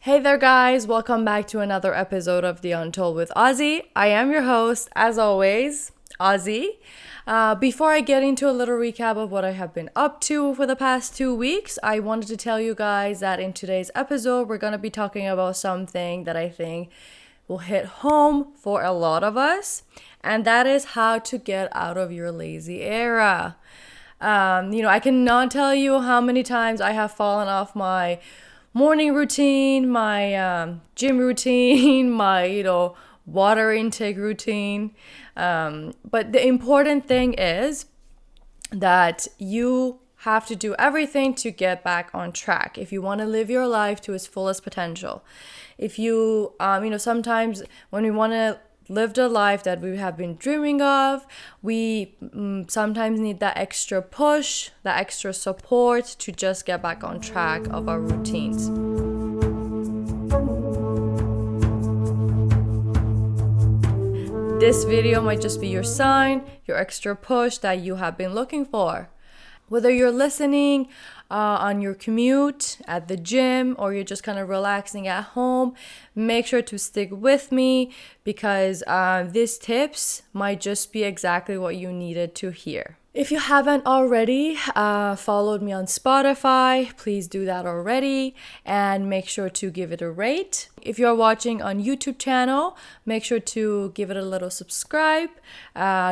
Hey there, guys. Welcome back to another episode of the Untold with Ozzy. I am your host, as always, Ozzy. Before I get into a little recap of what I have been up to for the past 2 weeks, I wanted to tell you guys that in today's episode, we're going to be talking about something that I think will hit home for a lot of us, and that is how to get out of your lazy era. I cannot tell you how many times I have fallen off my morning routine, my gym routine, my water intake routine. But the important thing is that you have to do everything to get back on track if you want to live your life to its fullest potential. If you, sometimes when we want to live the life that we have been dreaming of, we sometimes need that extra push, that extra support to just get back on track of our routines. This video might just be your sign, your extra push that you have been looking for. Whether you're listening on your commute, at the gym, or you're just kind of relaxing at home, make sure to stick with me because these tips might just be exactly what you needed to hear. If you haven't already followed me on Spotify, please do that already and make sure to give it a rate. If you're watching on YouTube channel, make sure to give it a little subscribe,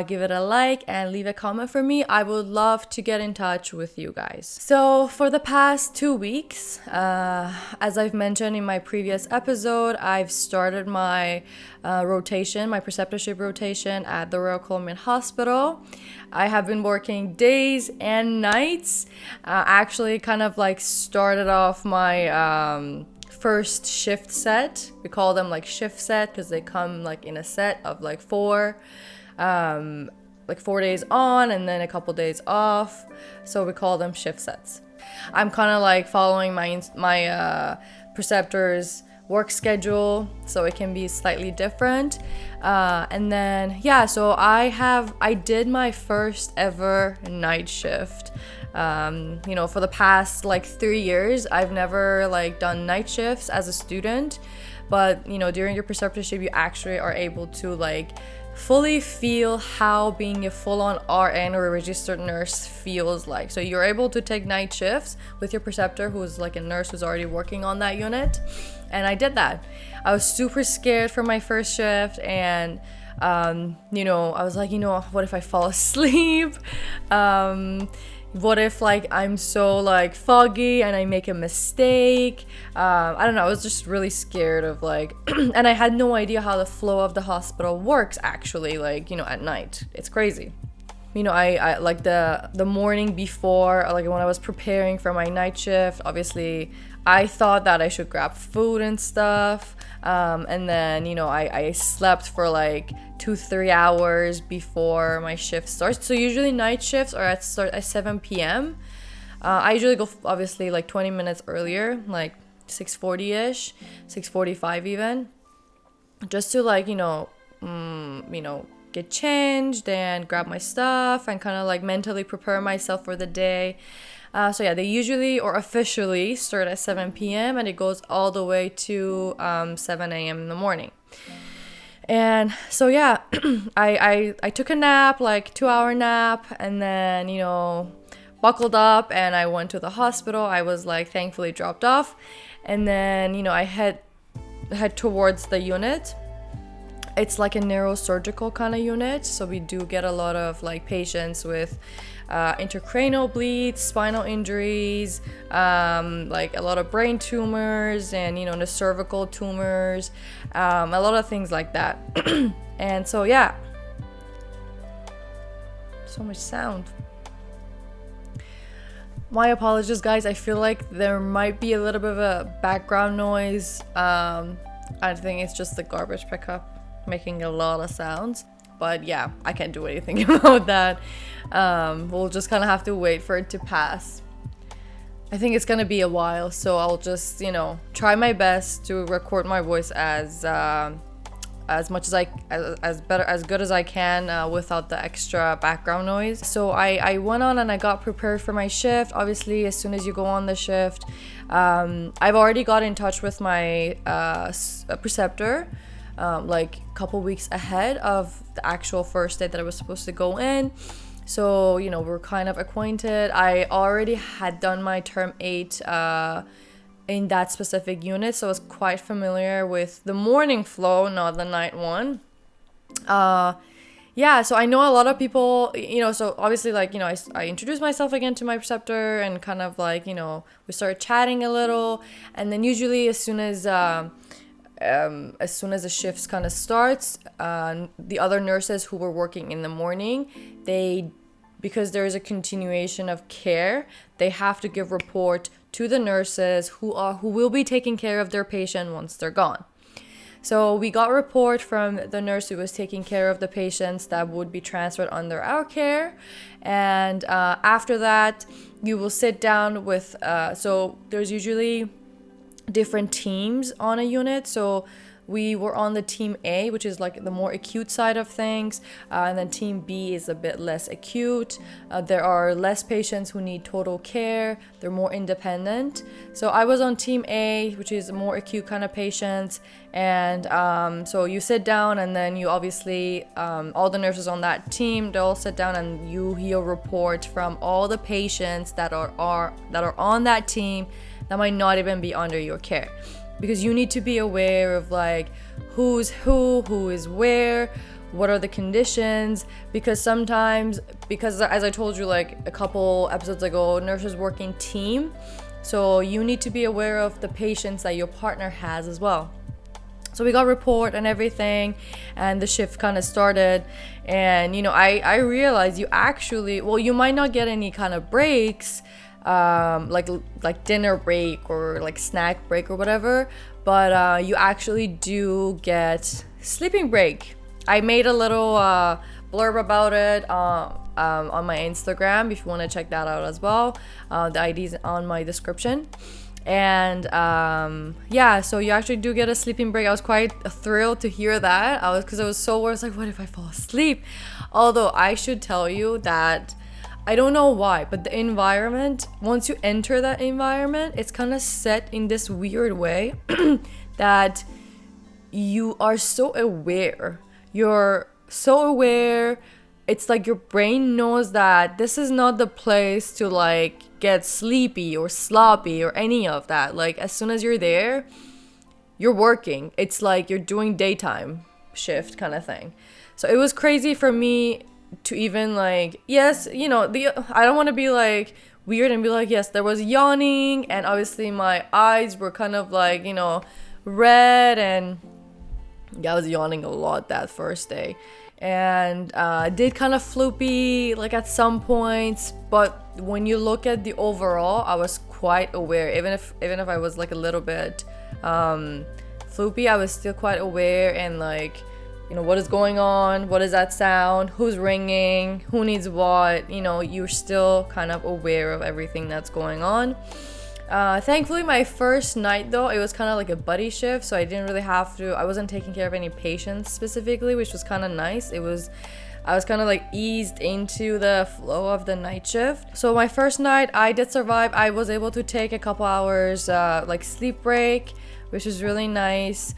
give it a like, and leave a comment for me. I would love to get in touch with you guys. So for the past 2 weeks, as I've mentioned in my previous episode, I've started my rotation, my preceptorship rotation at the Royal Columbian Hospital. I have been working days and nights. Actually kind of like started off my first shift set. We call them like shift set because they come like in a set of like 4 days on and then a couple days off. So we call them shift sets. I'm kind of like following my preceptor's work schedule, so it can be slightly different. And then so I did my first ever night shift. For the past like 3 years, I've never like done night shifts as a student, but during your preceptorship, you actually are able to like fully feel how being a full-on RN or a registered nurse feels like. So you're able to take night shifts with your preceptor, who's like a nurse who's already working on that unit. And I did that. I was super scared for my first shift, and I was like, what if I fall asleep? What if like I'm so like foggy and I make a mistake? I don't know. I was just really scared of like, and I had no idea how the flow of the hospital works actually, like, at night. It's crazy. I like the morning before, like when I was preparing for my night shift, obviously I thought that I should grab food and stuff. And then, I slept for like 2-3 hours before my shift starts. So usually night shifts are at 7 p.m. I usually go obviously like 20 minutes earlier, like 6:40-ish, 6:45 even, just to like, get changed and grab my stuff and kind of like mentally prepare myself for the day. They usually or officially start at 7 p.m. and it goes all the way to 7 a.m. in the morning. And so I took a nap, like 2-hour nap, and then buckled up and I went to the hospital. I was like thankfully dropped off, and then I head towards the unit. It's like a neurosurgical kind of unit, so we do get a lot of like patients with intracranial bleeds, spinal injuries, like a lot of brain tumors, and the cervical tumors, a lot of things like that. And so so much sound. My apologies, guys. I feel like there might be a little bit of a background noise. I think it's just the garbage pickup making a lot of sounds, but I can't do anything about that. We'll just kind of have to wait for it to pass. I think it's gonna be a while, so I'll just try my best to record my voice as as much as good as I can without the extra background noise. So I went on and I got prepared for my shift. Obviously, as soon as you go on the shift, I've already got in touch with my preceptor like a couple weeks ahead of the actual first day that I was supposed to go in. So, we're kind of acquainted. I already had done my term 8 in that specific unit, so I was quite familiar with the morning flow, not the night one. So I know a lot of people, so obviously, I introduced myself again to my preceptor and kind of we started chatting a little. And then usually as soon as the shifts kind of starts, the other nurses who were working in the morning, because there is a continuation of care, they have to give report to the nurses who will be taking care of their patient once they're gone. So we got report from the nurse who was taking care of the patients that would be transferred under our care. And after that, you will sit down with, so there's usually different teams on a unit. So we were on the team A, which is like the more acute side of things, and then team B is a bit less acute. There are less patients who need total care. They're more independent. So I was on team A, which is more acute kind of patients. And so you sit down, and then you obviously, all the nurses on that team, they all sit down and you hear report from all the patients that are on that team that might not even be under your care. Because you need to be aware of who's who is where, what are the conditions. Because sometimes, as I told you a couple episodes ago, nurses work in team. So you need to be aware of the patients that your partner has as well. So we got report and everything, and the shift kind of started. And, I realized you might not get any kind of breaks, like dinner break or snack break or whatever, but you actually do get sleeping break. I made a little blurb about it on my Instagram if you want to check that out as well. The ID's on my description. And so you actually do get a sleeping break. I was quite thrilled to hear that. Because I was so worried. I was like, what if I fall asleep? Although I should tell you that I don't know why, but the environment, once you enter that environment, it's kind of set in this weird way that you are so aware. You're so aware. It's like your brain knows that this is not the place to get sleepy or sloppy or any of that. As soon as you're there, you're working. It's like you're doing daytime shift kind of thing. So it was crazy for me to even yes, I don't want to be weird and be yes, there was yawning, and obviously my eyes were kind of red, and I was yawning a lot that first day, and did kind of floopy at some points. But when you look at the overall, I was quite aware. Even if I was a little bit floopy, I was still quite aware and what is going on? What is that sound? Who's ringing? Who needs what? You're still kind of aware of everything that's going on. Thankfully, my first night, though, it was kind of a buddy shift, so I didn't really have to. I wasn't taking care of any patients specifically, which was kind of nice. I was kind of eased into the flow of the night shift. So my first night, I did survive. I was able to take a couple hours sleep break, which was really nice.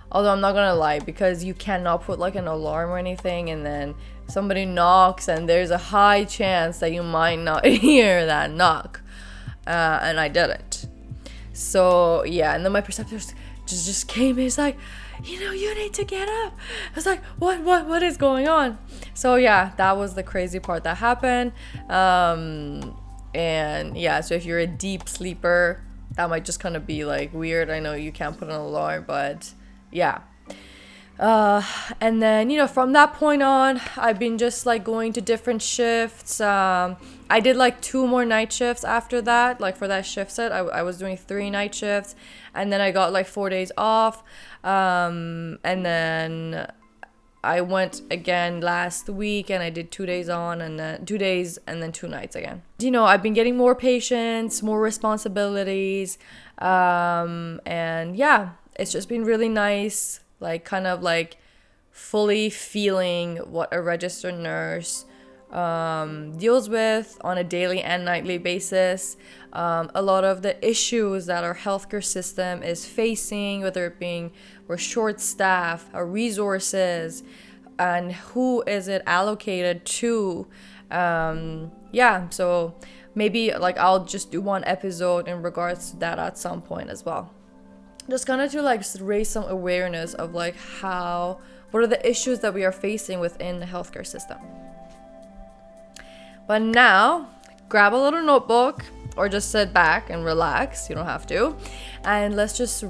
Although I'm not gonna lie, because you cannot put an alarm or anything, and then somebody knocks and there's a high chance that you might not hear that knock, and I didn't. So yeah, and then my preceptor just came in. He's like, you need to get up. I was like, what is going on? So yeah, that was the crazy part that happened. And yeah, so if you're a deep sleeper, that might just kind of be weird. I know you can't put an alarm, but yeah. And then from that point on, I've been just going to different shifts. I did 2 more night shifts after that. For that shift set, I was doing 3 night shifts, and then I got 4 days off. And then I went again last week, and I did 2 days on, and then 2 days, and then 2 nights again. I've been getting more patients, more responsibilities, and yeah, it's just been really nice like kind of like fully feeling what a registered nurse deals with on a daily and nightly basis. A lot of the issues that our healthcare system is facing, whether it being we're short staffed, our resources, and who is it allocated to. So maybe like I'll just do one episode in regards to that at some point as well. Just kind of to like raise some awareness of like what are the issues that we are facing within the healthcare system. But now, grab a little notebook or just sit back and relax. You don't have to. And let's just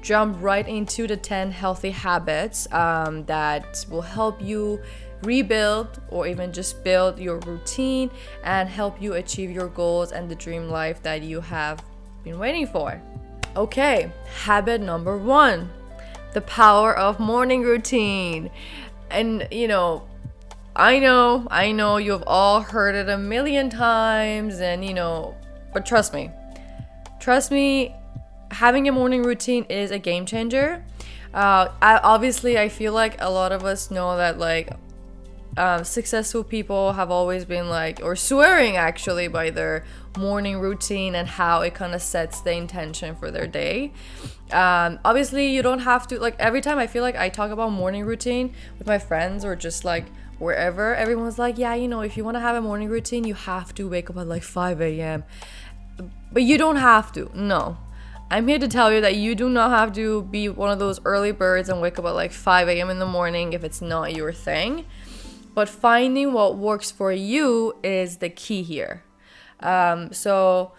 jump right into the 10 healthy habits that will help you rebuild or even just build your routine and help you achieve your goals and the dream life that you have been waiting for. Okay, habit number 1, the power of morning routine. And I know you've all heard it a million times, and but trust me, having a morning routine is a game changer. I feel like a lot of us know that like successful people have always been like, or swearing actually by their morning routine and how it kind of sets the intention for their day. Obviously you don't have to, like, every time I feel like I talk about morning routine with my friends or just like wherever, everyone's like, yeah, if you want to have a morning routine, you have to wake up at like 5 a.m. But you don't have to. No. I'm here to tell you that you do not have to be one of those early birds and wake up at like 5 a.m. in the morning if it's not your thing. But finding what works for you is the key here. So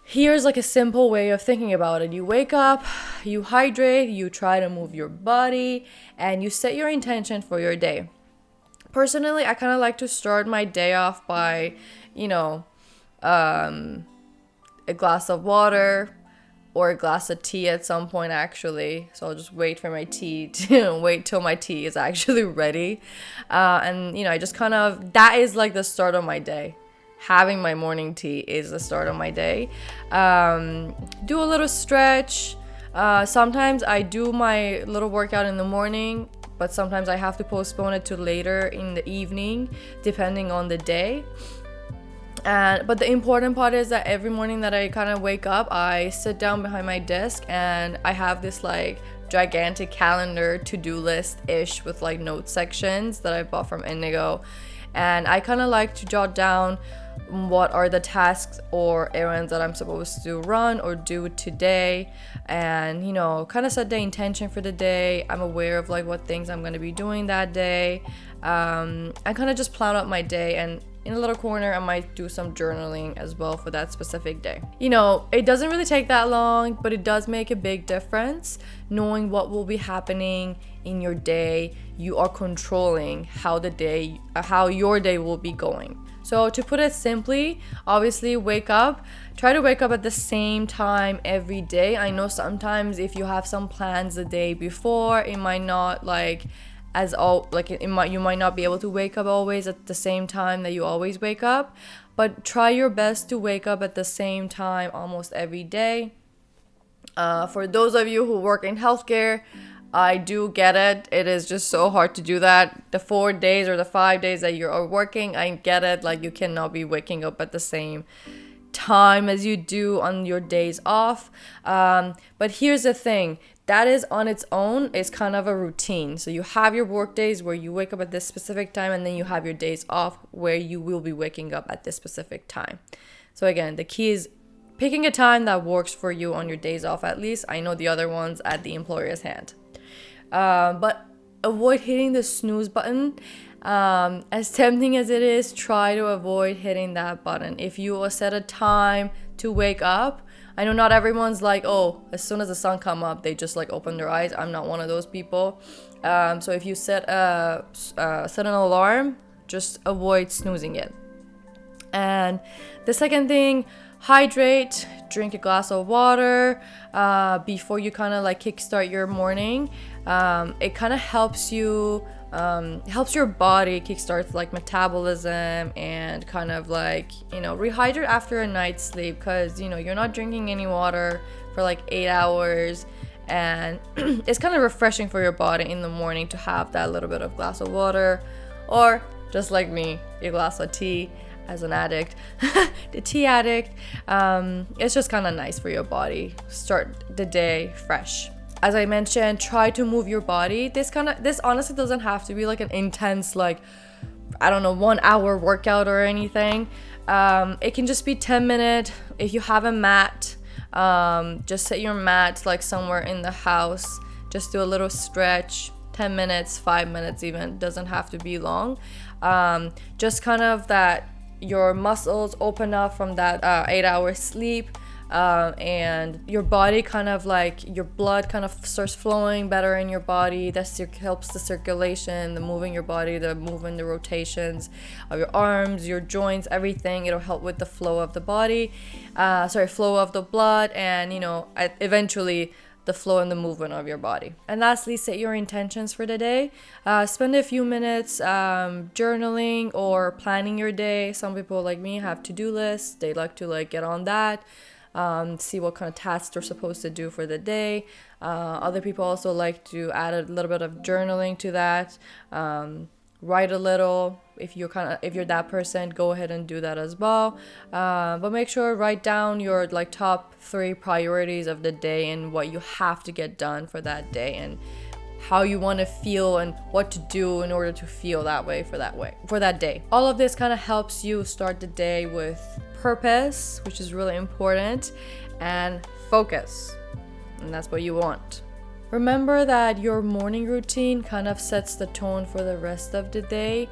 here's like a simple way of thinking about it. You wake up, you hydrate, you try to move your body, and you set your intention for your day. Personally, I kind of like to start my day off by, a glass of water or a glass of tea at some point, actually. So I'll just wait for my tea to wait till my tea is actually ready. I just kind of, that is like the start of my day. Having my morning tea is the start of my day. Do a little stretch. Sometimes I do my little workout in the morning, but sometimes I have to postpone it to later in the evening, depending on the day. But the important part is that every morning that I kind of wake up, I sit down behind my desk and I have this like gigantic calendar to-do list-ish with like note sections that I bought from Indigo. And I kind of like to jot down what are the tasks or errands that I'm supposed to run or do today, and kind of set the intention for the day. I'm aware of like what things I'm going to be doing that day. I kind of just plan out my day, and in a little corner I might do some journaling as well for that specific day. It doesn't really take that long, but it does make a big difference knowing what will be happening in your day. You are controlling how your day will be going. So to put it simply, obviously try to wake up at the same time every day. I know sometimes if you have some plans the day before, it might not you might not be able to wake up always at the same time that you always wake up, but try your best to wake up at the same time almost every day. For those of you who work in healthcare, I do get it. It is just so hard to do that. The 4 days or the 5 days that you are working, I get it. Like, you cannot be waking up at the same time as you do on your days off. But here's the thing. That is on its own is kind of a routine. So you have your work days where you wake up at this specific time, and then you have your days off where you will be waking up at this specific time. So again, the key is picking a time that works for you on your days off at least. I know the other ones at the employer's hand. But avoid hitting the snooze button. As tempting as it is, try to avoid hitting that button. If you set a time to wake up, I know not everyone's like, oh, as soon as the sun come up, they just like open their eyes. I'm not one of those people. So if you set an alarm, just avoid snoozing it. And the second thing, hydrate. Drink a glass of water before you kind of like kickstart your morning. It kind of helps your body kickstarts like metabolism and kind of like rehydrate after a night's sleep, because you're not drinking any water for like 8 hours, and it's kind of refreshing for your body in the morning to have that little bit of glass of water, or just like me, a glass of tea. As an addict, the tea addict, it's just kind of nice for your body. Start the day fresh. As I mentioned, try to move your body. This honestly doesn't have to be like an intense, like, I don't know, 1 hour workout or anything. It can just be 10 minutes. If you have a mat, just set your mat like somewhere in the house. Just do a little stretch, 10 minutes, 5 minutes even. Doesn't have to be long. Just kind of that your muscles open up from that 8-hour sleep, and your body kind of like, your blood kind of starts flowing better in your body. That helps the circulation, the moving your body, the moving, the rotations of your arms, your joints, everything. It'll help with the flow of the body, flow of the blood, and eventually the flow and the movement of your body. And lastly, set your intentions for the day. Spend a few minutes journaling or planning your day. Some people like me have to-do lists. They like to get on that, see what kind of tasks they're supposed to do for the day. Other people also like to add a little bit of journaling to that. Write a little. If you're that person, go ahead and do that as well. But make sure write down your top 3 priorities of the day and what you have to get done for that day, and how you want to feel and what to do in order to feel that way for that day. All of this kind of helps you start the day with purpose, which is really important, and focus, and that's what you want. Remember that your morning routine kind of sets the tone for the rest of the day.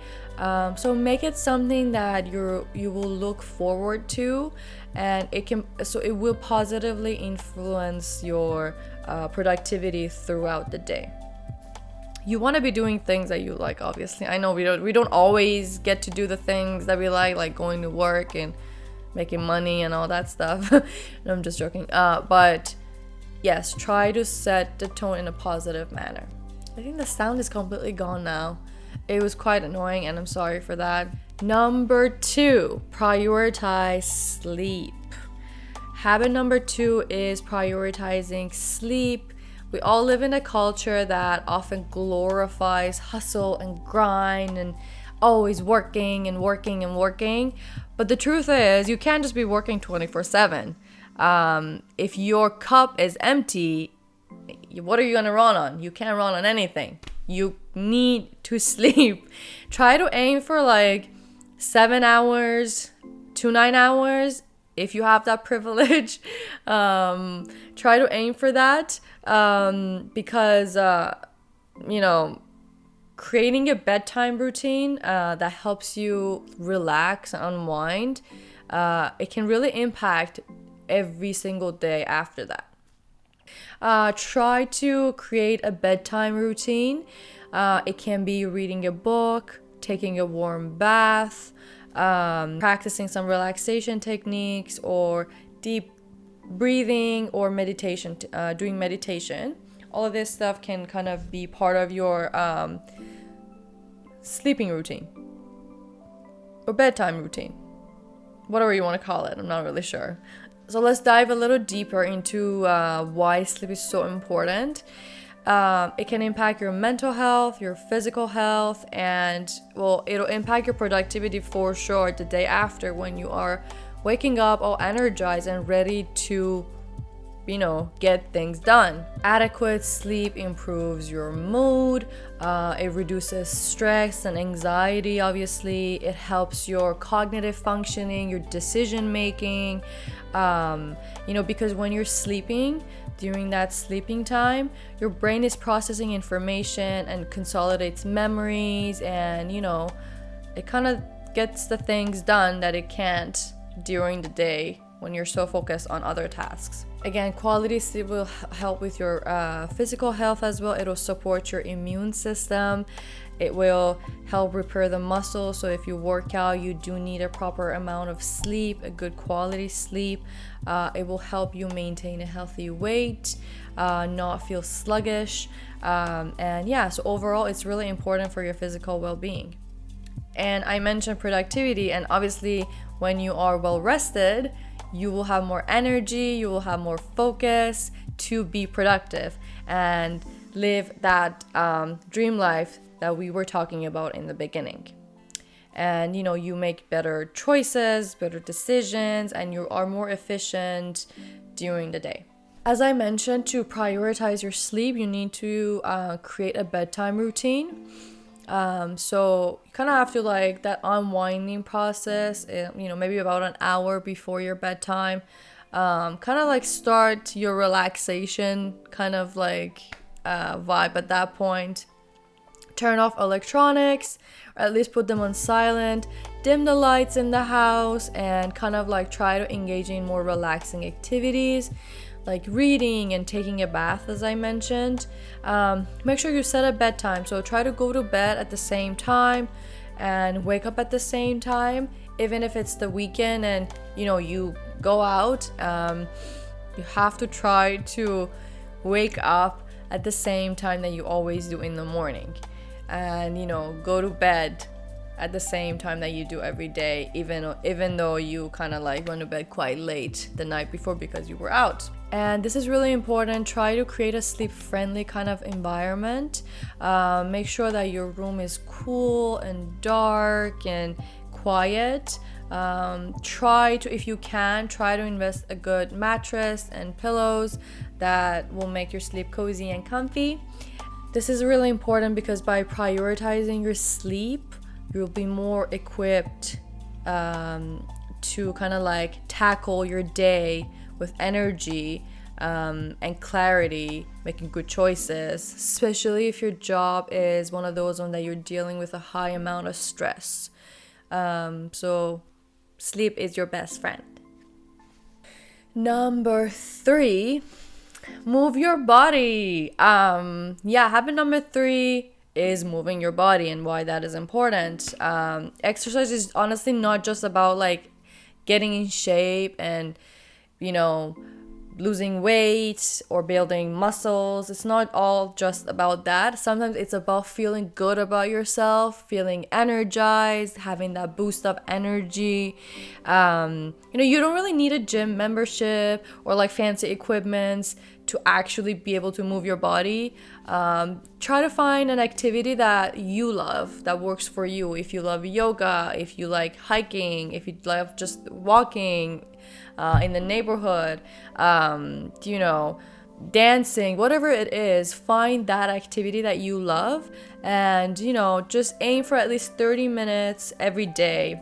So make it something that you will look forward to, and it will positively influence your productivity throughout the day. You want to be doing things that you like, obviously. I know we don't always get to do the things that we like going to work and making money and all that stuff. No, I'm just joking. But yes, try to set the tone in a positive manner. I think the sound is completely gone now. It was quite annoying, and I'm sorry for that. Number 2, prioritize sleep. Habit number 2 is prioritizing sleep. We all live in a culture that often glorifies hustle and grind and always working and working and working. But the truth is, you can't just be working 24/7. If your cup is empty, what are you gonna run on? You can't run on anything. You need to sleep. Try to aim for 7 hours to 9 hours if you have that privilege. Try to aim for that, because creating a bedtime routine that helps you relax and unwind, it can really impact every single day after that. Try to create a bedtime routine. It can be reading a book, taking a warm bath, practicing some relaxation techniques, or deep breathing, or meditation, doing meditation. All of this stuff can kind of be part of your sleeping routine or bedtime routine, whatever you want to call it. I'm not really sure. So let's dive a little deeper into why sleep is so important. It can impact your mental health, your physical health, and it'll impact your productivity for sure the day after, when you are waking up all energized and ready to get things done. Adequate sleep improves your mood. It reduces stress and anxiety, obviously. It helps your cognitive functioning, your decision making. Because when you're sleeping, during that sleeping time, your brain is processing information and consolidates memories, and it kind of gets the things done that it can't during the day when you're so focused on other tasks. Again, quality sleep will help with your physical health as well. It'll support your immune system. It will help repair the muscles. So if you work out, you do need a proper amount of sleep, a good quality sleep. It will help you maintain a healthy weight, not feel sluggish. So overall, it's really important for your physical well-being. And I mentioned productivity, and obviously when you are well rested, you will have more energy, you will have more focus, to be productive and live that dream life that we were talking about in the beginning. And you make better choices, better decisions, and you are more efficient during the day. As I mentioned, to prioritize your sleep, you need to create a bedtime routine. So you kind of have to like that unwinding process, maybe about an hour before your bedtime. Kind of like start your relaxation kind of like vibe at that point. Turn off electronics, or at least put them on silent, dim the lights in the house, and kind of like try to engage in more relaxing activities like reading and taking a bath, as I mentioned. Make sure you set a bedtime, so try to go to bed at the same time and wake up at the same time. Even if it's the weekend and you go out, you have to try to wake up at the same time that you always do in the morning, and go to bed at the same time that you do every day, even though you kind of like went to bed quite late the night before because you were out. And this is really important. Try to create a sleep-friendly kind of environment. Make sure that your room is cool and dark and quiet. If you can, try to invest a good mattress and pillows that will make your sleep cozy and comfy. This is really important because by prioritizing your sleep, you'll be more equipped to kind of like tackle your day with energy and clarity, making good choices, especially if your job is one of those that you're dealing with a high amount of stress. So sleep is your best friend. Number 3, move your body. Habit number 3 is moving your body, and why that is important. Exercise is honestly not just about like getting in shape and losing weight or building muscles. It's not all just about that. Sometimes it's about feeling good about yourself, feeling energized, having that boost of energy. You don't really need a gym membership or like fancy equipment to actually be able to move your body. Try to find an activity that you love, that works for you. If you love yoga, if you like hiking, if you love just walking in the neighborhood, dancing, whatever it is, find that activity that you love and, just aim for at least 30 minutes every day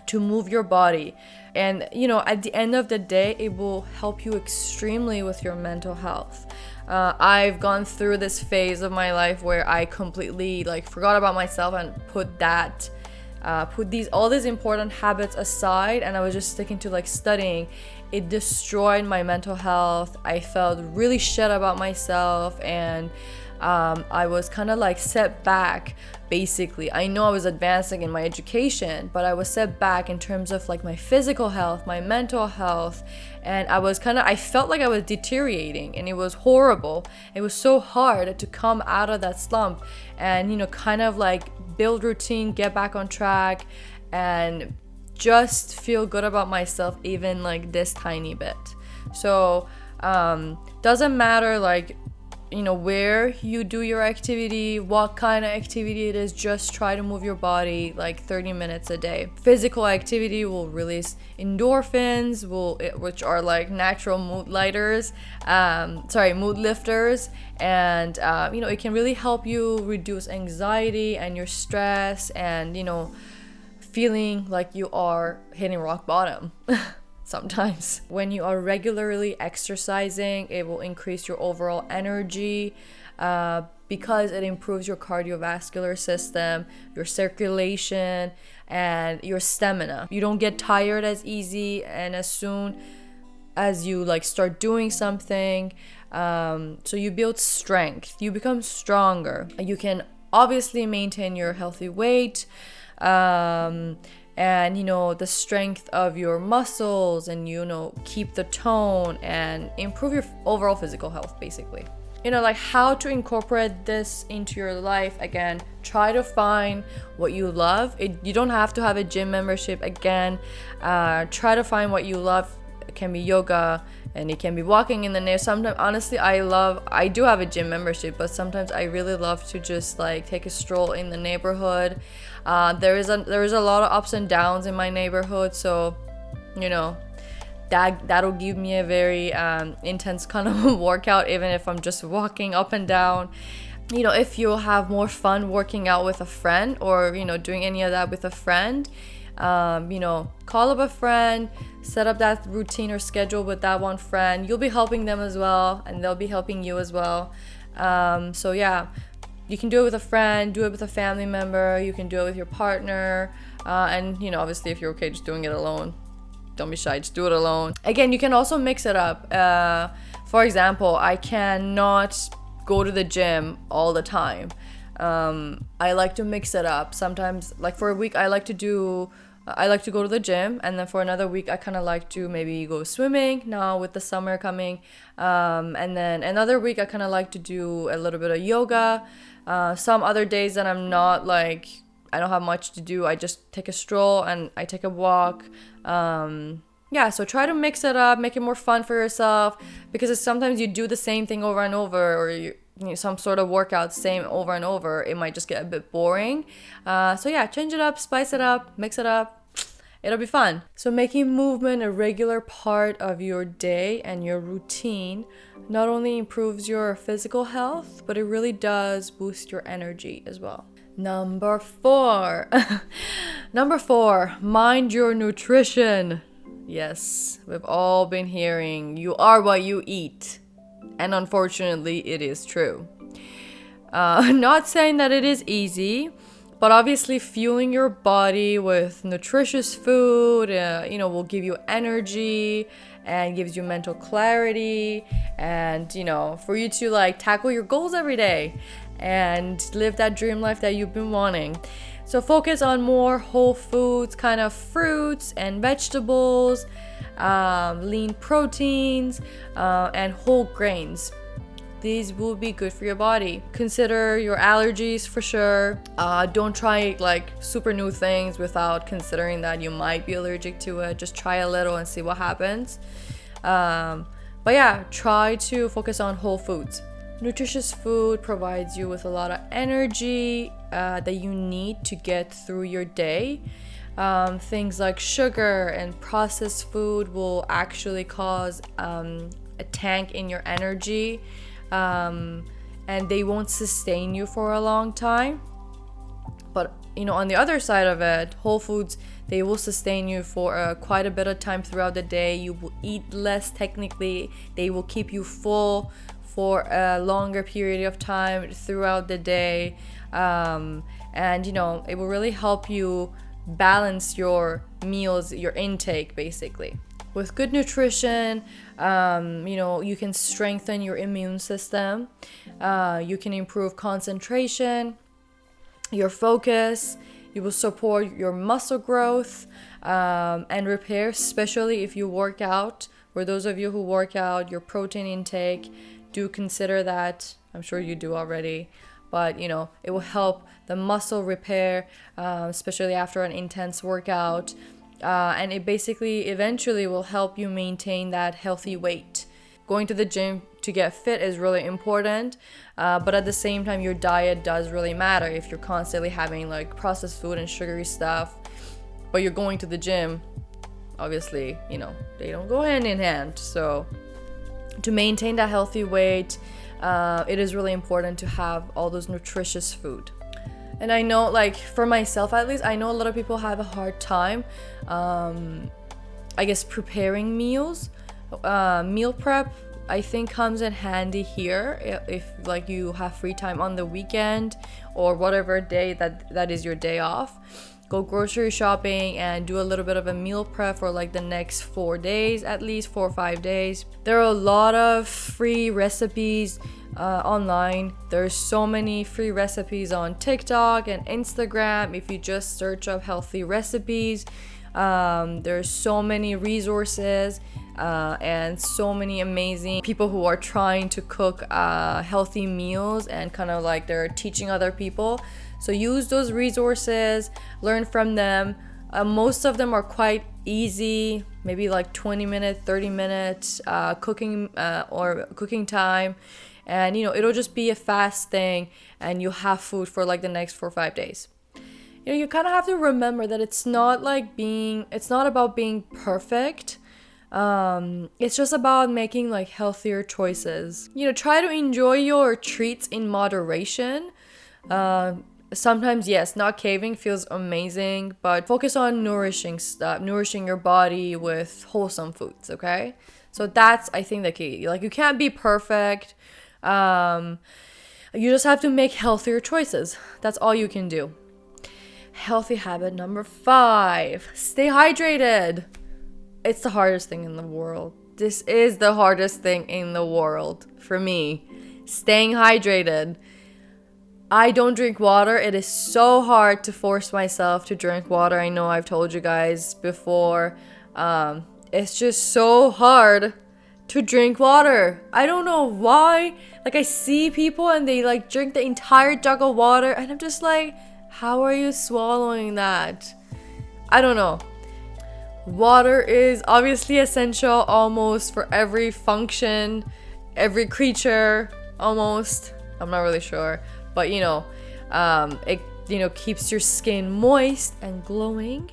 to move your body. And, at the end of the day, it will help you extremely with your mental health. I've gone through this phase of my life where I completely forgot about myself and put all these important habits aside, and I was just sticking to studying. It destroyed my mental health. I felt really shit about myself, and I was kind of set back. Basically, I know I was advancing in my education, but I was set back in terms of my physical health, my mental health, and I felt like I was deteriorating, and it was horrible. It was so hard to come out of that slump and build routine, get back on track, and just feel good about myself, even this tiny bit. So doesn't matter where you do your activity, what kind of activity it is, just try to move your body 30 minutes a day. Physical activity will release endorphins, which are natural mood lifters, and it can really help you reduce anxiety and your stress and feeling like you are hitting rock bottom. Sometimes when you are regularly exercising, it will increase your overall energy because it improves your cardiovascular system, your circulation, and your stamina. You don't get tired as easy, and as soon as you start doing something, so you build strength, you become stronger. You can obviously maintain your healthy weight, and the strength of your muscles, and keep the tone and improve your overall physical health, basically. How to incorporate this into your life. Again, try to find what you love. You don't have to have a gym membership. Again, try to find what you love. It can be yoga, and it can be walking in the neighborhood. Sometimes, honestly, I do have a gym membership, but sometimes I really love to just like take a stroll in the neighborhood. There is a lot of ups and downs in my neighborhood, so you know, that'll give me a very intense kind of workout, even if I'm just walking up and down. You know, if you have more fun working out with a friend, or you know, doing any of that with a friend, you know, call up a friend, set up that routine or schedule with that one friend. You'll be helping them as well, and they'll be helping you as well. So yeah, you can do it with a friend, do it with a family member, you can do it with your partner, and you know, obviously if you're okay just doing it alone, don't be shy, just do it alone. Again, you can also mix it up. For example, I cannot go to the gym all the time. I like to mix it up. Sometimes, like for a week, I like to go to the gym, and then for another week I kind of like to maybe go swimming now with the summer coming, and then another week I kind of like to do a little bit of yoga. Some other days that I'm not like, I don't have much to do, I just take a stroll and I take a walk. Yeah, so try to mix it up, make it more fun for yourself, because sometimes you do the same thing over and over, or you know, some sort of workout same over and over, it might just get a bit boring. So yeah, change it up, spice it up, mix it up, it'll be fun. So making movement a regular part of your day and your routine not only improves your physical health, but it really does boost your energy as well. Number 4. Number 4, mind your nutrition. Yes, we've all been hearing you are what you eat. And unfortunately, it is true. Not saying that it is easy, but obviously fueling your body with nutritious food, you know, will give you energy and gives you mental clarity, and you know, for you to like tackle your goals every day and live that dream life that you've been wanting. So focus on more whole foods, kind of fruits and vegetables, lean proteins, and whole grains. These will be good for your body. Consider your allergies for sure. Don't try like super new things without considering that you might be allergic to it. Just try a little and see what happens. But yeah, try to focus on whole foods. Nutritious food provides you with a lot of energy that you need to get through your day. Things like sugar and processed food will actually cause a tank in your energy, and they won't sustain you for a long time. But you know, on the other side of it, whole foods, they will sustain you for quite a bit of time throughout the day. You will eat less technically. They will keep you full for a longer period of time throughout the day, and you know, it will really help you balance your meals, your intake basically. With good nutrition, you know, you can strengthen your immune system, you can improve concentration, your focus, you will support your muscle growth and repair, especially if you work out. For those of you who work out, your protein intake, do consider that. I'm sure you do already, but you know, it will help the muscle repair, especially after an intense workout, and it basically eventually will help you maintain that healthy weight. Going to the gym to get fit is really important, but at the same time, your diet does really matter. If you're constantly having like processed food and sugary stuff, but you're going to the gym, obviously, you know, they don't go hand in hand. So to maintain that healthy weight, it is really important to have all those nutritious food. And I know, like for myself at least, I know a lot of people have a hard time, I guess, preparing meals. Meal prep, I think, comes in handy here if like you have free time on the weekend or whatever day that is your day off. Go grocery shopping and do a little bit of a meal prep for like the next 4 days, at least 4 or 5 days. There are a lot of free recipes online. There's so many free recipes on TikTok and Instagram. If you just search up healthy recipes, there's so many resources and so many amazing people who are trying to cook healthy meals, and kind of like they're teaching other people. So use those resources, learn from them, Most of them are quite easy, maybe like 20-minute, 30-minute cooking time. And it'll just be a fast thing, and you'll have food for like the next 4 or 5 days. You kind of have to remember that it's not about being perfect. It's just about making like healthier choices. Try to enjoy your treats in moderation. Sometimes, yes, not caving feels amazing, but focus on nourishing your body with wholesome foods, okay? So that's, I think, the key. Like, you can't be perfect. You just have to make healthier choices. That's all you can do. Healthy habit number 5, stay hydrated. It's the hardest thing in the world. This is the hardest thing in the world for me. Staying hydrated. I don't drink water. It is so hard to force myself to drink water. I know I've told you guys before. It's just so hard to drink water. I don't know why. Like, I see people and they like drink the entire jug of water, and I'm just like, how are you swallowing that? I don't know. Water is obviously essential almost for every function, every creature, almost. I'm not really sure. But it keeps your skin moist and glowing,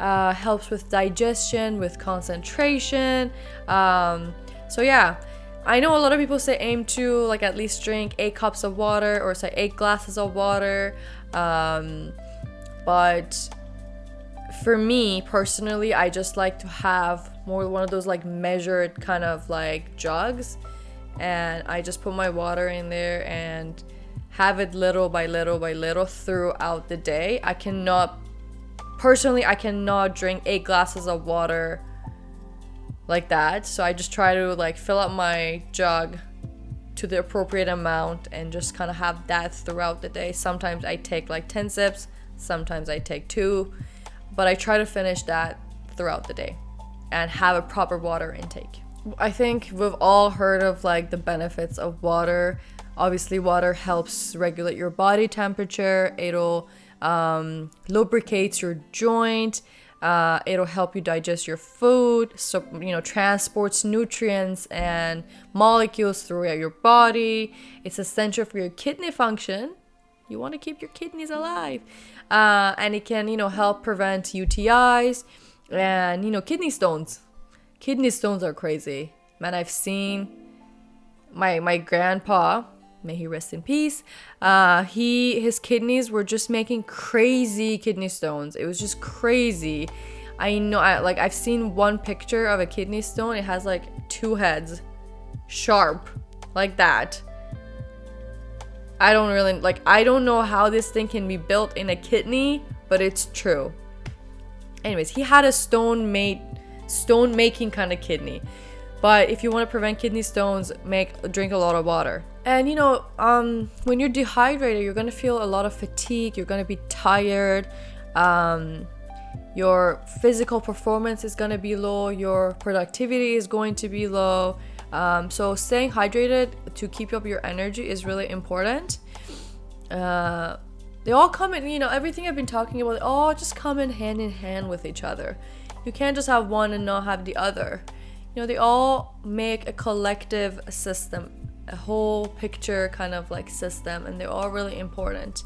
helps with digestion, with concentration. So yeah, I know a lot of people say aim to like at least drink 8 cups of water, or say 8 glasses of water. But for me personally, I just like to have more one of those like measured kind of like jugs, and I just put my water in there and have it little by little by little throughout the day. I cannot drink 8 glasses of water like that. So I just try to like fill up my jug to the appropriate amount and just kind of have that throughout the day. Sometimes I take like 10 sips, sometimes I take 2, but I try to finish that throughout the day and have a proper water intake. I think we've all heard of like the benefits of water. Obviously, water helps regulate your body temperature. It'll lubricates your joint. It'll help you digest your food. So, transports nutrients and molecules throughout your body. It's essential for your kidney function. You want to keep your kidneys alive. And it can, help prevent UTIs and, kidney stones. Kidney stones are crazy. Man, I've seen my grandpa, may he rest in peace. His kidneys were just making crazy kidney stones. It was just crazy. I know, I've seen one picture of a kidney stone. It has like 2 heads, sharp, like that. I don't know how this thing can be built in a kidney, but it's true. Anyways, he had a stone making kind of kidney. But if you want to prevent kidney stones, drink a lot of water. And when you're dehydrated, you're gonna feel a lot of fatigue. You're gonna be tired. Your physical performance is gonna be low. Your productivity is going to be low. So staying hydrated to keep up your energy is really important. They all come in, everything I've been talking about, they all just come in hand with each other. You can't just have one and not have the other. They all make a collective system, a whole picture kind of like system, and they're all really important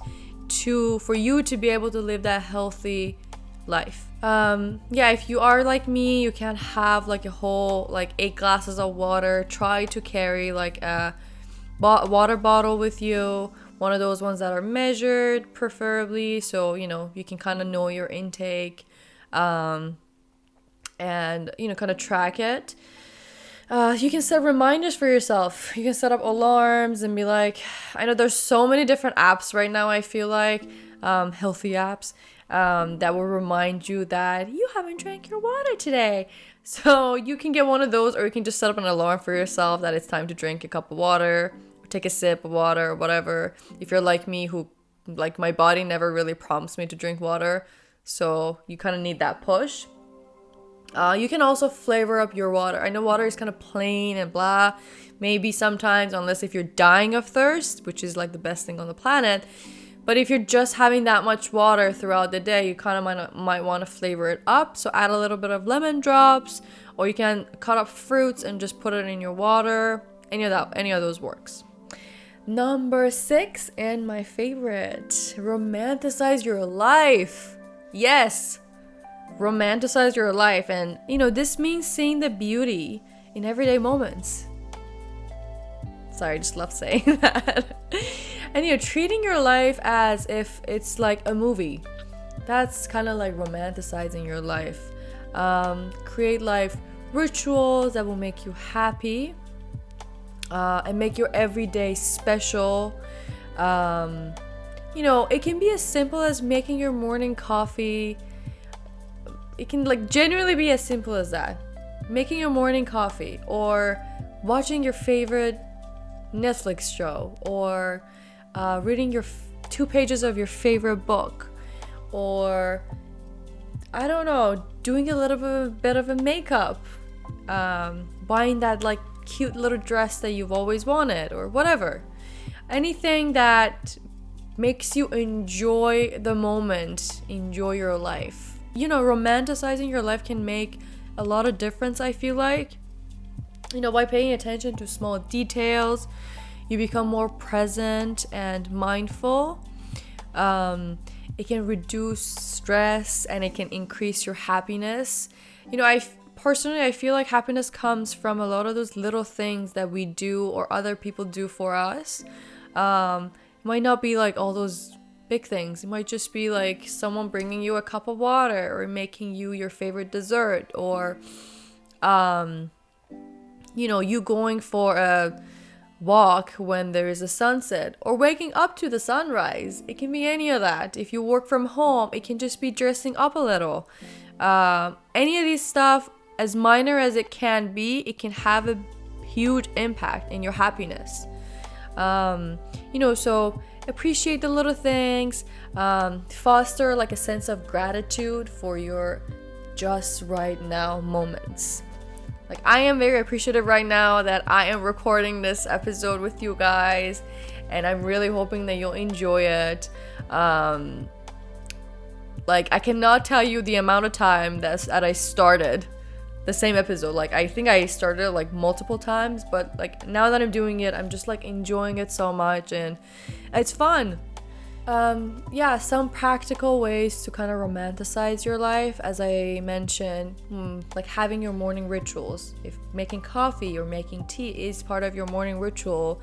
for you to be able to live that healthy life. If you are like me, you can't have like a whole like 8 glasses of water. Try to carry like a water bottle with you, one of those ones that are measured preferably, so you can kind of know your intake, and kind of track it. You can set reminders for yourself. You can set up alarms and be like, I know there's so many different apps right now, I feel like, healthy apps, that will remind you that you haven't drank your water today. So you can get one of those, or you can just set up an alarm for yourself that it's time to drink a cup of water, or take a sip of water, or whatever. If you're like me, who, like, my body never really prompts me to drink water, so you kind of need that push. You can also flavor up your water. I know water is kind of plain and blah, maybe sometimes, unless if you're dying of thirst, which is like the best thing on the planet. But if you're just having that much water throughout the day, you kind of might want to flavor it up. So add a little bit of lemon drops, or you can cut up fruits and just put it in your water. Any of those works. Number 6, and my favorite, romanticize your life. Yes, romanticize your life. And this means seeing the beauty in everyday moments. Sorry, I just love saying that. And treating your life as if it's like a movie. That's kind of like romanticizing your life. Create life rituals that will make you happy, and make your everyday special. It can be as simple as making your morning coffee. It can genuinely be as simple as that. Making your morning coffee, or watching your favorite Netflix show, or reading your 2 pages of your favorite book, or I don't know, doing a little bit of a makeup, buying that cute little dress that you've always wanted, or whatever. Anything that makes you enjoy the moment, enjoy your life. Romanticizing your life can make a lot of difference, I feel like. By paying attention to small details, you become more present and mindful. It can reduce stress, and it can increase your happiness. I feel like happiness comes from a lot of those little things that we do or other people do for us. It might not be all those big things. It might just be someone bringing you a cup of water, or making you your favorite dessert, or you going for a walk when there is a sunset, or waking up to the sunrise. It can be any of that. If you work from home, it can just be dressing up a little. Any of these stuff, as minor as it can be, it can have a huge impact in your happiness. So appreciate the little things. Foster a sense of gratitude for your just right now moments. I am very appreciative right now that I am recording this episode with you guys, and I'm really hoping that you'll enjoy it. I cannot tell you the amount of time that I started the same episode. I think I started it multiple times, but now that I'm doing it, I'm just enjoying it so much, and it's fun. Some practical ways to kind of romanticize your life, as I mentioned, having your morning rituals. If making coffee or making tea is part of your morning ritual,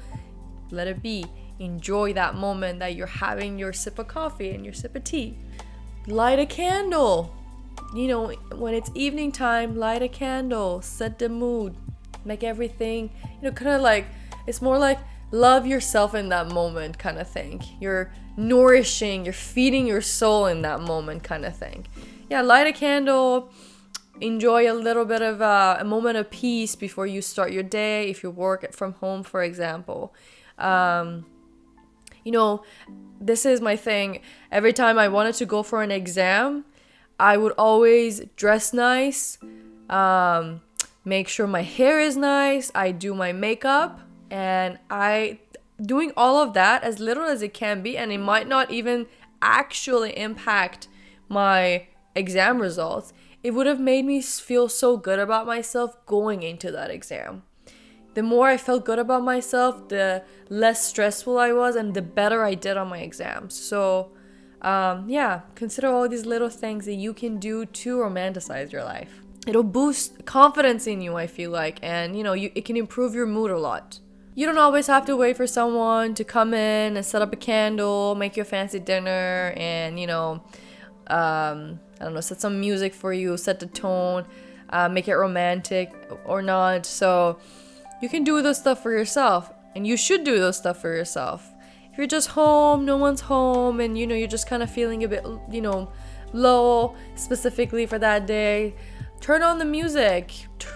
let it be. Enjoy that moment that you're having your sip of coffee and your sip of tea. Light a candle. When it's evening time, light a candle, set the mood, make everything, it's more love yourself in that moment kind of thing. You're feeding your soul in that moment kind of thing. Light a candle, enjoy a little bit of a moment of peace before you start your day, if you work from home, for example. This is my thing. Every time I wanted to go for an exam, I would always dress nice, make sure my hair is nice, I do my makeup, and doing all of that as little as it can be, and it might not even actually impact my exam results. It would have made me feel so good about myself going into that exam. The more I felt good about myself, the less stressful I was, and the better I did on my exams. So consider all these little things that you can do to romanticize your life. It'll boost confidence in you, I feel like, and it can improve your mood a lot. You don't always have to wait for someone to come in and set up a candle, make you a fancy dinner, and set some music for you, set the tone, make it romantic or not. So you can do those stuff for yourself, and you should do those stuff for yourself. If you're just home, no one's home, and you're just kind of feeling a bit low specifically for that day, turn on the music,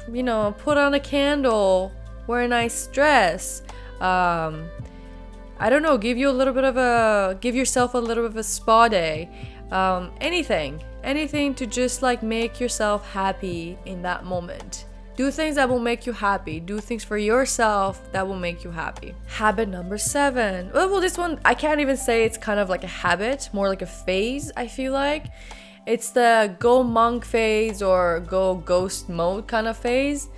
put on a candle, wear a nice dress. I don't know, give yourself a little bit of a spa day. Anything to just make yourself happy in that moment. Do things that will make you happy. Do things for yourself that will make you happy. Habit number 7. Well, this one, I can't even say it's kind of like a habit, more like a phase, I feel like. It's the go monk phase or go ghost mode kind of phase.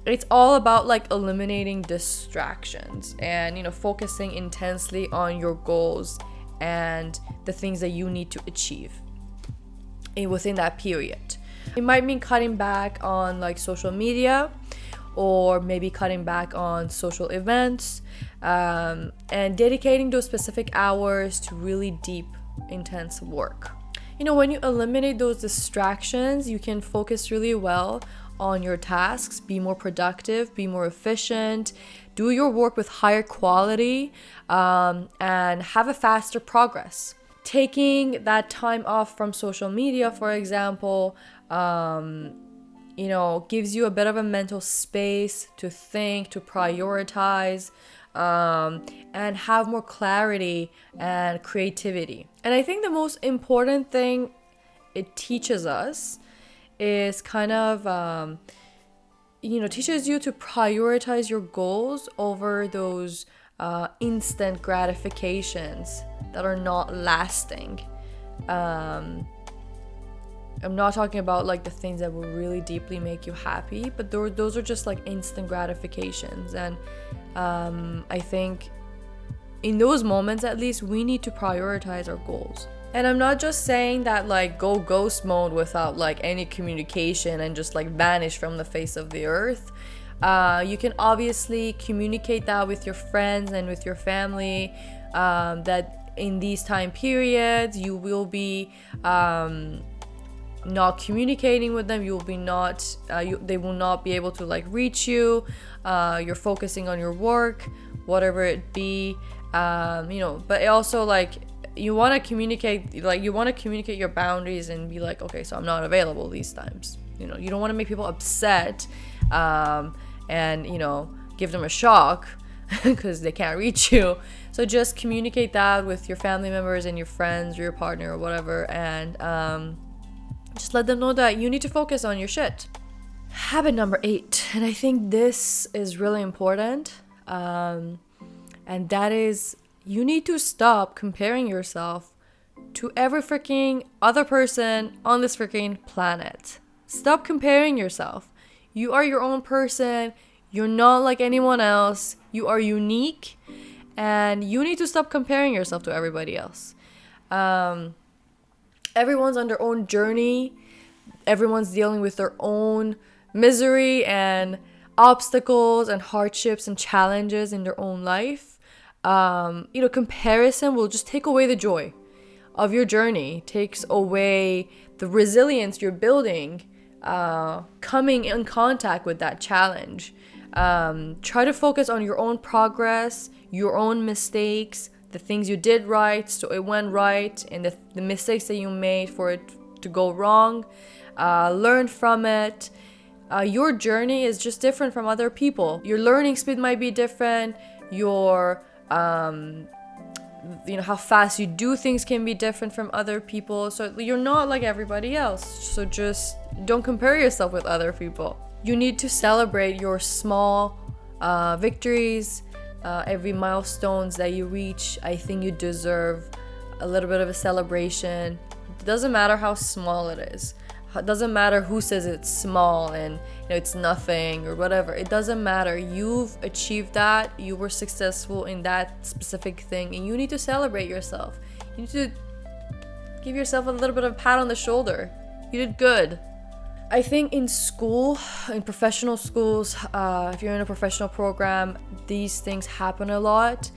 It's all about like eliminating distractions and, focusing intensely on your goals and the things that you need to achieve within that period. It might mean cutting back on like social media, or maybe cutting back on social events, and dedicating those specific hours to really deep, intense work. When you eliminate those distractions, you can focus really well on your tasks, be more productive, be more efficient, do your work with higher quality, and have a faster progress. Taking that time off from social media, for example, gives you a bit of a mental space to think, to prioritize, and have more clarity and creativity. And I think the most important thing it teaches us is kind of, teaches you to prioritize your goals over those instant gratifications that are not lasting. I'm not talking about like the things that will really deeply make you happy, but those are just like instant gratifications. And I think in those moments, at least, we need to prioritize our goals. And I'm not just saying that like go ghost mode without like any communication and just like vanish from the face of the earth. You can obviously communicate that with your friends and with your family, that in these time periods you will be not communicating with them. You will be not they will not be able to like reach you. You're focusing on your work, whatever it be. But also like you want to communicate your boundaries and be like, okay, so I'm not available these times. You don't want to make people upset, and give them a shock because they can't reach you. So just communicate that with your family members and your friends or your partner or whatever, and just let them know that you need to focus on your shit. Habit number 8, and I think this is really important, and that is, you need to stop comparing yourself to every freaking other person on this freaking planet. Stop comparing yourself. You are your own person. You're not like anyone else. You are unique, and you need to stop comparing yourself to everybody else. Everyone's on their own journey. Everyone's dealing with their own misery and obstacles and hardships and challenges in their own life. Comparison will just take away the joy of your journey, takes away the resilience you're building, coming in contact with that challenge. Try to focus on your own progress, your own mistakes, the things you did right so it went right, and the mistakes that you made for it to go wrong. Learn from it. Your journey is just different from other people. Your learning speed might be different. Your how fast you do things can be different from other people. So you're not like everybody else. So just don't compare yourself with other people. You need to celebrate your small victories, every milestones that you reach. I think you deserve a little bit of a celebration. It doesn't matter how small it is. It doesn't matter who says it's small and it's nothing or whatever. It doesn't matter. You've achieved that. You were successful in that specific thing, and you need to celebrate yourself. You need to give yourself a little bit of a pat on the shoulder. You did good. I think in school, in professional schools, if you're in a professional program, these things happen a lot.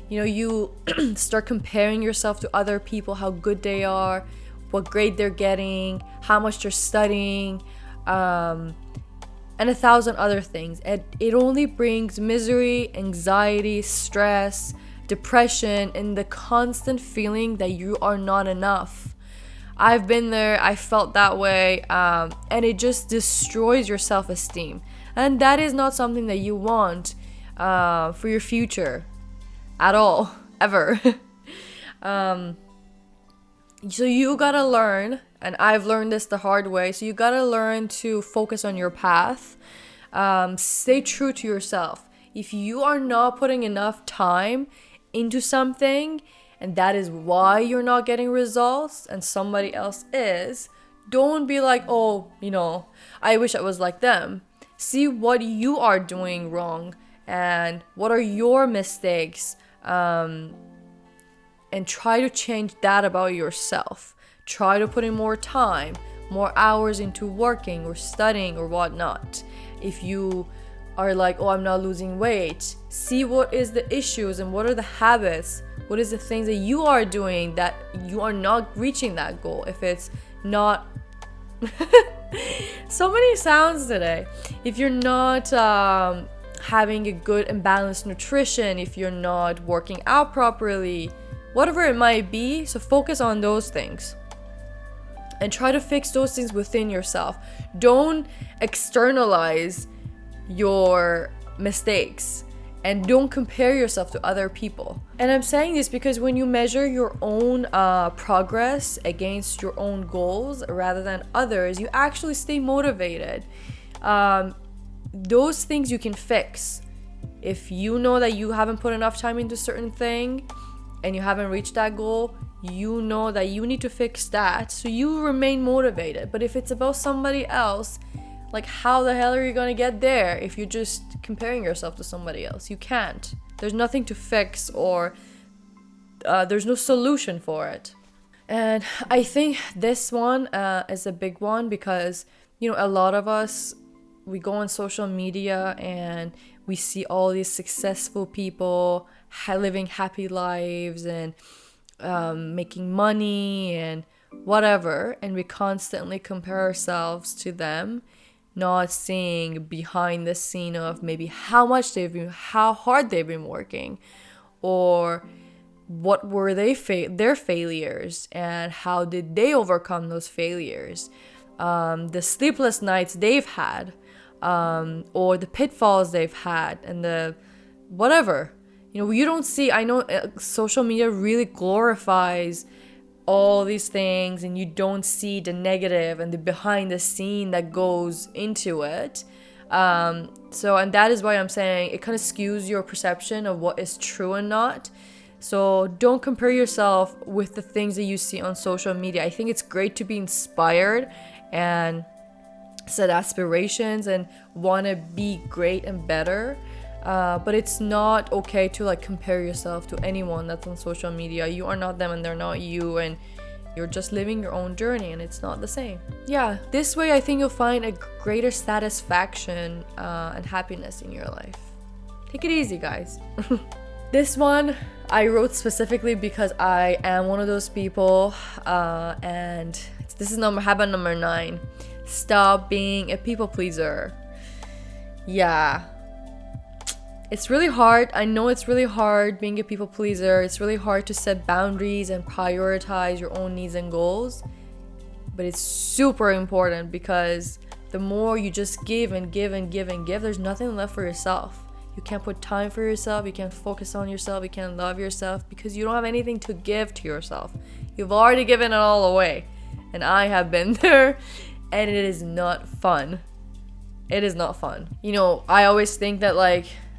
You start comparing yourself to other people, how good they are, what grade they're getting, how much they're studying, and 1,000 other things. It only brings misery, anxiety, stress, depression, and the constant feeling that you are not enough. I've been there, I felt that way, and it just destroys your self-esteem. And that is not something that you want for your future at all, ever. So you gotta learn, and I've learned this the hard way, so you gotta learn to focus on your path. Stay true to yourself. If you are not putting enough time into something, and that is why you're not getting results, and somebody else is, don't be like, oh, I wish I was like them. See what you are doing wrong and what are your mistakes, and try to change that about yourself. Try to put in more time, more hours into working or studying or whatnot. If you are like, oh, I'm not losing weight, see what is the issues and what are the habits, what is the things that you are doing that you are not reaching that goal. If it's not so many sounds today. If you're not having a good and balanced nutrition, if you're not working out properly, whatever it might be, so focus on those things and try to fix those things within yourself. Don't externalize your mistakes and don't compare yourself to other people. And I'm saying this because when you measure your own progress against your own goals rather than others, you actually stay motivated. Those things you can fix. If you know that you haven't put enough time into a certain thing and you haven't reached that goal, you know that you need to fix that so you remain motivated. But if it's about somebody else, like, how the hell are you gonna get there if you're just comparing yourself to somebody else? You can't. There's nothing to fix, or there's no solution for it. And I think this one is a big one because, a lot of us, we go on social media and we see all these successful people living happy lives and making money and whatever, and we constantly compare ourselves to them, not seeing behind the scene of maybe how hard they've been working, or what were their failures and how did they overcome those failures, the sleepless nights they've had, or the pitfalls they've had, and the whatever. You don't see, I know social media really glorifies all these things, and you don't see the negative and the behind the scene that goes into it. And that is why I'm saying it kind of skews your perception of what is true and not. So don't compare yourself with the things that you see on social media. I think it's great to be inspired and set aspirations and want to be great and better. But it's not okay to compare yourself to anyone that's on social media. You are not them and they're not you, and you're just living your own journey, and it's not the same. Yeah, this way I think you'll find a greater satisfaction and happiness in your life. Take it easy, guys. This one I wrote specifically because I am one of those people, and this is habit number 9. Stop being a people pleaser. Yeah. It's really hard. I know it's really hard being a people pleaser. It's really hard to set boundaries and prioritize your own needs and goals. But it's super important because the more you just give and give and give and give, there's nothing left for yourself. You can't put time for yourself. You can't focus on yourself. You can't love yourself because you don't have anything to give to yourself. You've already given it all away. And I have been there, and it is not fun. It is not fun. I always think that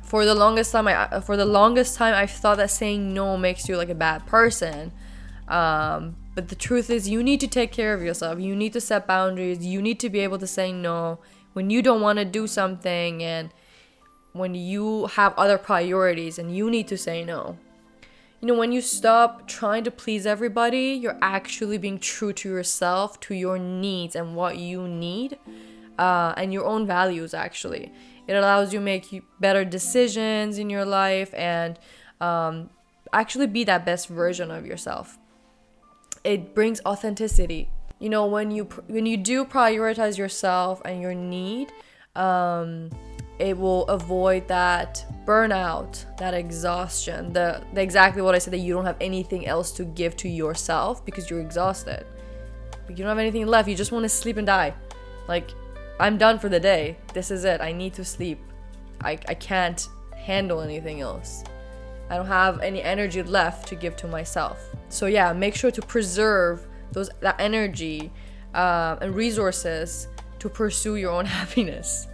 for the longest time I thought that saying no makes you a bad person. But the truth is, you need to take care of yourself. You need to set boundaries. You need to be able to say no when you don't want to do something, and when you have other priorities, and you need to say no. When you stop trying to please everybody, you're actually being true to yourself, to your needs and what you need, and your own values, actually. It allows you to make better decisions in your life and actually be that best version of yourself. It brings authenticity. When you do prioritize yourself and your need, it will avoid that burnout, that exhaustion, the exactly what I said, that you don't have anything else to give to yourself because you're exhausted. You don't have anything left. You just want to sleep and die. I'm done for the day. This is it. I need to sleep. I can't handle anything else. I don't have any energy left to give to myself. So yeah, make sure to preserve that energy and resources to pursue your own happiness.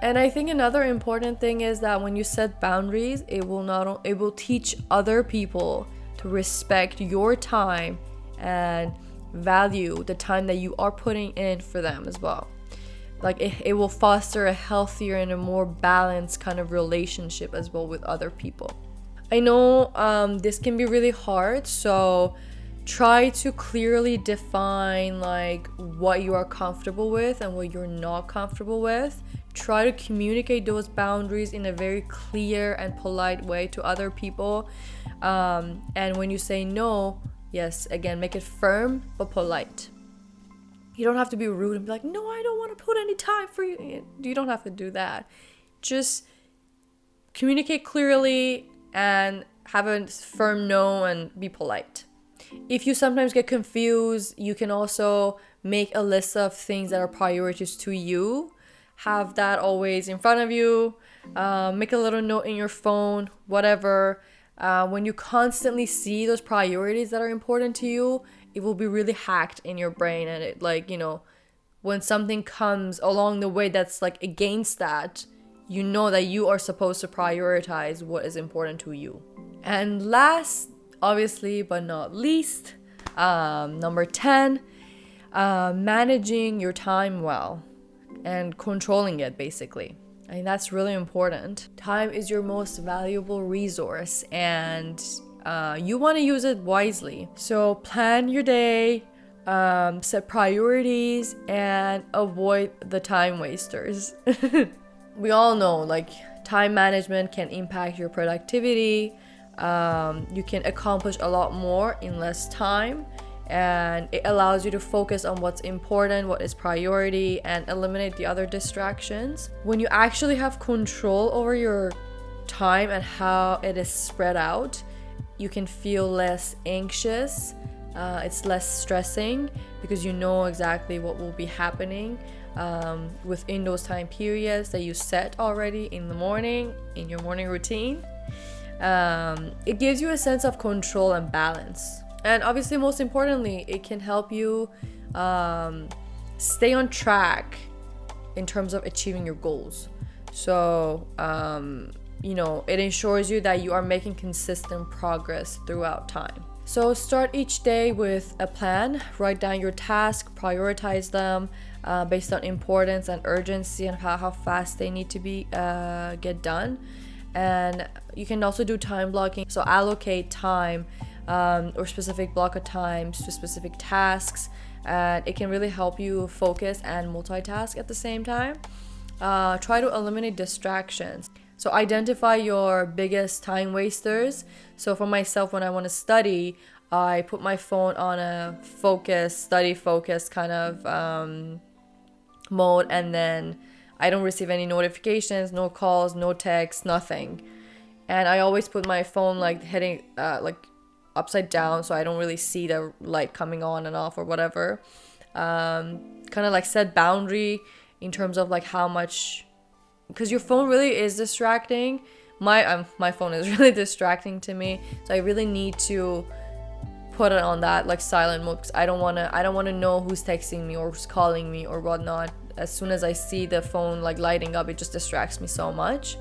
And I think another important thing is that when you set boundaries, it will teach other people to respect your time and value the time that you are putting in for them as well. Like it will foster a healthier and a more balanced kind of relationship as well with other people. I know this can be really hard, so try to clearly define like what you are comfortable with and what you're not comfortable with. Try to communicate those boundaries in a very clear and polite way to other people. And when you say no, yes, again, make it firm but polite. You don't have to be rude and be like, no, I don't want to put any time for you. You don't have to do that. Just communicate clearly and have a firm no and be polite. If you sometimes get confused, you can also make a list of things that are priorities to you. Have that always in front of you. Make a little note in your phone, whatever. When you constantly see those priorities that are important to you, it will be really hacked in your brain. And it, like, you know, when something comes along the way that's like against that, you know that you are supposed to prioritize what is important to you. And last, obviously, but not least, number 10, managing your time well and controlling it, basically. I think that's really important. Time is your most valuable resource, and you want to use it wisely. So plan your day, set priorities, and avoid the time wasters. We all know, like, time management can impact your productivity. You can accomplish a lot more in less time, and it allows you to focus on what's important, what is priority, and eliminate the other distractions. When you actually have control over your time and how it is spread out, you can feel less anxious. It's less stressing because you know exactly what will be happening within those time periods that you set already in the morning, in your morning routine. It gives you a sense of control and balance. And obviously, most importantly, it can help you stay on track in terms of achieving your goals. So, you know, it ensures you that you are making consistent progress throughout time. So start each day with a plan, write down your tasks, prioritize them based on importance and urgency and how fast they need to be get done. And you can also do time blocking. So allocate time or specific block of times to specific tasks, and it can really help you focus and multitask at the same time. Try to eliminate distractions. So identify your biggest time wasters. So for myself, when I want to study, I put my phone on a study focus kind of mode, and then I don't receive any notifications, no calls, no texts, nothing. And I always put my phone like heading like upside down, so I don't really see the light coming on and off or whatever. Kind of like set boundary in terms of like how much, because your phone really is distracting. My phone is really distracting to me, so I really need to put it on that like silent mode, because I don't want to know who's texting me or who's calling me or whatnot. As soon as I see the phone like lighting up, it just distracts me so much.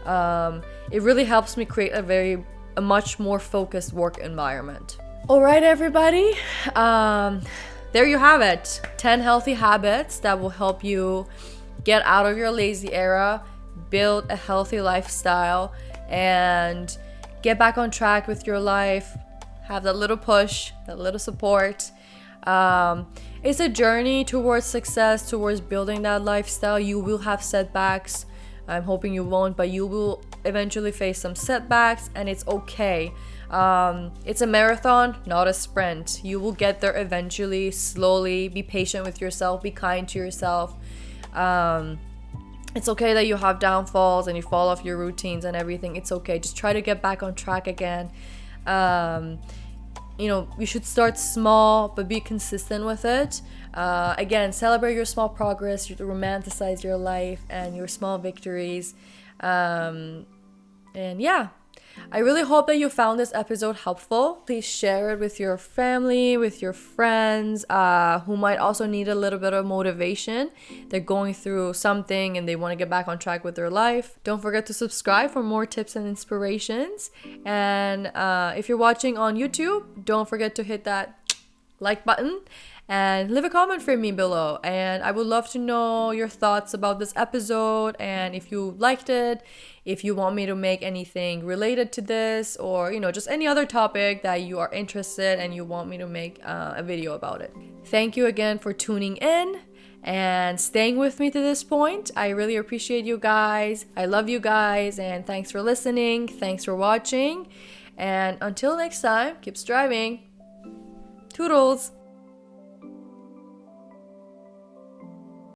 It really helps me create a much more focused work environment. All right, everybody. There you have it. 10 healthy habits that will help you get out of your lazy era, build a healthy lifestyle, and get back on track with your life. Have that little push, that little support. It's a journey towards success, towards building that lifestyle. You will have setbacks. I'm hoping you won't, but you will eventually face some setbacks, and it's okay. It's a marathon, not a sprint. You will get there eventually, slowly. Be patient with yourself. Be kind to yourself. It's okay that you have downfalls and you fall off your routines and everything. It's okay. Just try to get back on track again. You know, you should start small, but be consistent with it. Again, celebrate your small progress. You romanticize your life and your small victories. And yeah, I really hope that you found this episode helpful. Please share it with your family, with your friends who might also need a little bit of motivation. They're going through something and they want to get back on track with their life. Don't forget to subscribe for more tips and inspirations. And if you're watching on YouTube, don't forget to hit that like button and leave a comment for me below. And I would love to know your thoughts about this episode, and if you liked it, if you want me to make anything related to this, or just any other topic that you are interested and you want me to make a video about it. Thank you again for tuning in and staying with me to this point. I really appreciate you guys. I love you guys, and thanks for listening. Thanks for watching. And until next time, keep striving. Toodles!